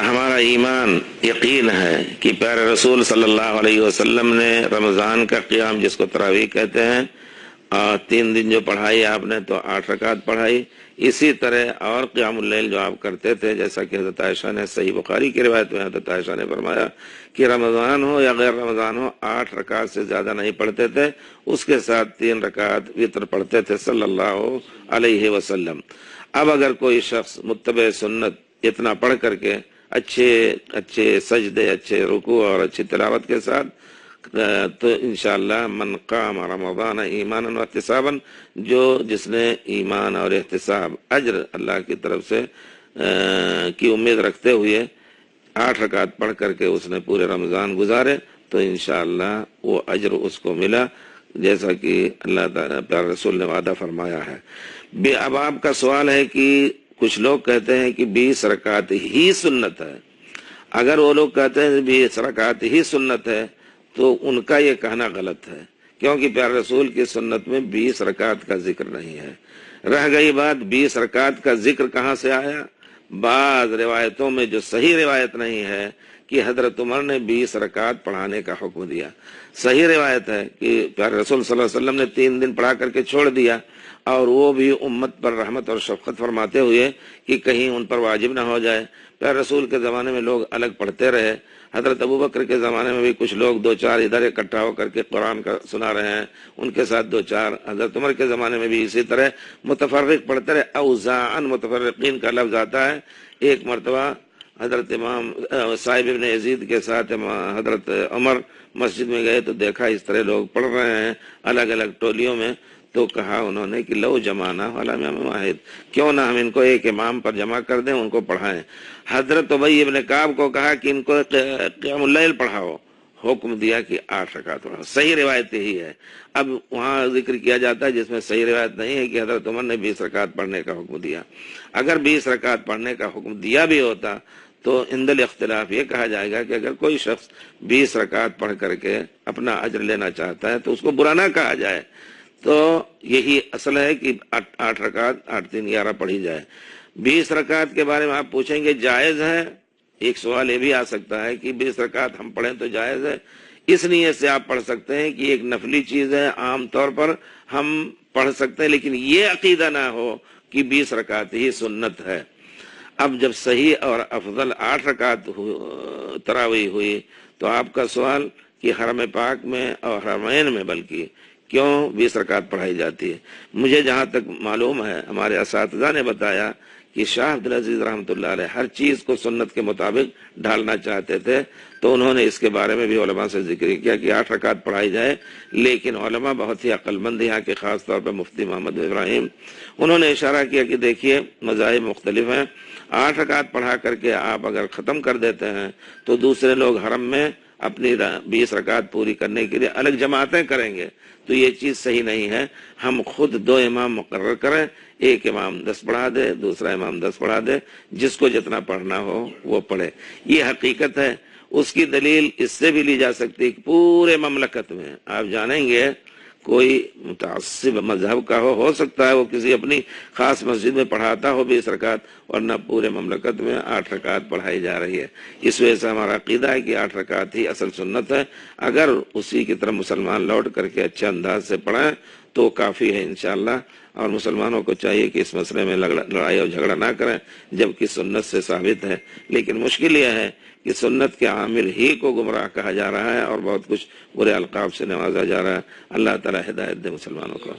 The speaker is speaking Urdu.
ہمارا ایمان یقین ہے کہ پیارے رسول صلی اللہ علیہ وسلم نے رمضان کا قیام جس کو تراویح کہتے ہیں، اور 3 دن جو پڑھائی آپ نے تو 8 رکعت پڑھائی، اسی طرح اور قیام اللیل جو آپ کرتے تھے، جیسا کہ حضرت عائشہ نے صحیح بخاری کی روایت میں حضرت عائشہ نے فرمایا کہ رمضان ہو یا غیر رمضان ہو 8 رکعت سے زیادہ نہیں پڑھتے تھے، اس کے ساتھ 3 رکعت وتر پڑھتے تھے صلی اللہ علیہ وسلم۔ اب اگر کوئی شخص متبع سنت اتنا پڑھ کر کے اچھے سجدے، اچھے رکوع اور اچھی تلاوت کے ساتھ، تو انشاءاللہ من قام رمضان ایمانا و احتسابا، جس نے ایمان اور احتساب اجر اللہ کی طرف سے کی امید رکھتے ہوئے 8 رکعت پڑھ کر کے اس نے پورے رمضان گزارے تو انشاءاللہ وہ اجر اس کو ملا، جیسا کہ اللہ تعالیٰ پیارے رسول نے وعدہ فرمایا ہے۔ اب آپ کا سوال ہے کہ کچھ لوگ کہتے ہیں کہ 20 رکعت ہی سنت ہے۔ اگر وہ لوگ کہتے ہیں 20 رکعت ہی سنت ہے تو ان کا یہ کہنا غلط ہے، کیونکہ پیارے رسول کی سنت میں 20 رکعت کا ذکر نہیں ہے۔ رہ گئی بات 20 رکعت کا ذکر کہاں سے آیا؟ بعض روایتوں میں جو صحیح روایت نہیں ہے کہ حضرت عمر نے 20 رکعت پڑھانے کا حکم دیا۔ صحیح روایت ہے کہ پیارے رسول صلی اللہ علیہ وسلم نے 3 دن پڑھا کر کے چھوڑ دیا، اور وہ بھی امت پر رحمت اور شفقت فرماتے ہوئے کہ کہیں ان پر واجب نہ ہو جائے۔ پیارے رسول کے زمانے میں لوگ الگ پڑھتے رہے، حضرت ابوبکر کے زمانے میں بھی کچھ لوگ 2-4 ادھر اکٹھا ہو کر کے قرآن کا سنا رہے ہیں، ان کے ساتھ 2-4، حضرت عمر کے زمانے میں بھی اسی طرح متفرق پڑھتے رہے۔ اوزاعن متفرقین کا لفظ آتا ہے۔ ایک مرتبہ حضرت امام صاحب ابن یزید کے ساتھ حضرت عمر مسجد میں گئے تو دیکھا اس طرح لوگ پڑھ رہے ہیں الگ الگ ٹولیوں میں، تو کہا انہوں نے کہ لو جمعنا علی امام واحد، کیوں نہ ہم ان کو ایک امام پر جمع کر دیں، ان کو پڑھائیں۔ حضرت ابی ابن کعب کو کہا کہ ان کو قیام اللیل پڑھاؤ، حکم دیا کہ 8 رکعت پڑھاؤ۔ صحیح روایت یہی ہے۔ اب وہاں ذکر کیا جاتا ہے جس میں صحیح روایت نہیں ہے کہ حضرت عمر نے 20 رکعت پڑھنے کا حکم دیا۔ اگر 20 رکعت پڑھنے کا حکم دیا بھی ہوتا تو عند الاختلاف یہ کہا جائے گا کہ اگر کوئی شخص 20 رکعت پڑھ کر کے اپنا اجر لینا چاہتا ہے تو اس کو برا نہ کہا جائے۔ تو یہی اصل ہے کہ 8 رکعت 8-3-11 پڑھی جائے۔ 20 رکعت کے بارے میں آپ پوچھیں گے جائز ہے؟ ایک سوال یہ بھی آ سکتا ہے کہ 20 رکعت ہم پڑھیں تو جائز ہے؟ اس نیت سے آپ پڑھ سکتے ہیں کہ ایک نفلی چیز ہے، عام طور پر ہم پڑھ سکتے ہیں، لیکن یہ عقیدہ نہ ہو کہ 20 رکعت ہی سنت ہے۔ اب جب صحیح اور افضل 8 رکعت تراویح ہوئی تو آپ کا سوال کہ حرم پاک میں اور حرمین میں بلکہ کیوں 20 رکعت پڑھائی جاتی ہے؟ مجھے جہاں تک معلوم ہے ہمارے اساتذہ نے بتایا کہ شاہ عبدالعزیز رحمۃ اللہ علیہ ہر چیز کو سنت کے مطابق ڈھالنا چاہتے تھے، تو انہوں نے اس کے بارے میں بھی علماء سے ذکر کیا کہ 8 رکعت پڑھائی جائے، لیکن علماء بہت ہی عقل مند یہاں کے، خاص طور پر مفتی محمد ابراہیم، انہوں نے اشارہ کیا کہ دیکھیے مذاہب مختلف ہیں، 8 رکعت پڑھا کر کے آپ اگر ختم کر دیتے ہیں تو دوسرے لوگ حرم میں اپنی 20 رکعت پوری کرنے کے لیے الگ جماعتیں کریں گے، تو یہ چیز صحیح نہیں ہے۔ ہم خود 2 امام مقرر کریں، ایک امام 10 پڑھا دے، دوسرا امام 10 پڑھا دے، جس کو جتنا پڑھنا ہو وہ پڑھے۔ یہ حقیقت ہے۔ اس کی دلیل اس سے بھی لی جا سکتی ہے کہ پورے مملکت میں آپ جانیں گے کوئی متعصب مذہب کا ہو سکتا ہے وہ کسی اپنی خاص مسجد میں پڑھاتا ہو 20 رکعت، ورنہ پورے مملکت میں 8 رکعت پڑھائی جا رہی ہے۔ اس وجہ سے ہمارا عقیدہ ہے کہ 8 رکعت ہی اصل سنت ہے۔ اگر اسی کی طرف مسلمان لوٹ کر کے اچھے انداز سے پڑھیں تو کافی ہے انشاءاللہ، اور مسلمانوں کو چاہیے کہ اس مسئلے میں لڑائی اور جھگڑا نہ کریں جبکہ سنت سے ثابت ہے۔ لیکن مشکل یہ ہے کہ سنت کے عامل ہی کو گمراہ کہا جا رہا ہے اور بہت کچھ برے القاب سے نوازا جا رہا ہے۔ اللہ تعالی ہدایت دے مسلمانوں کو۔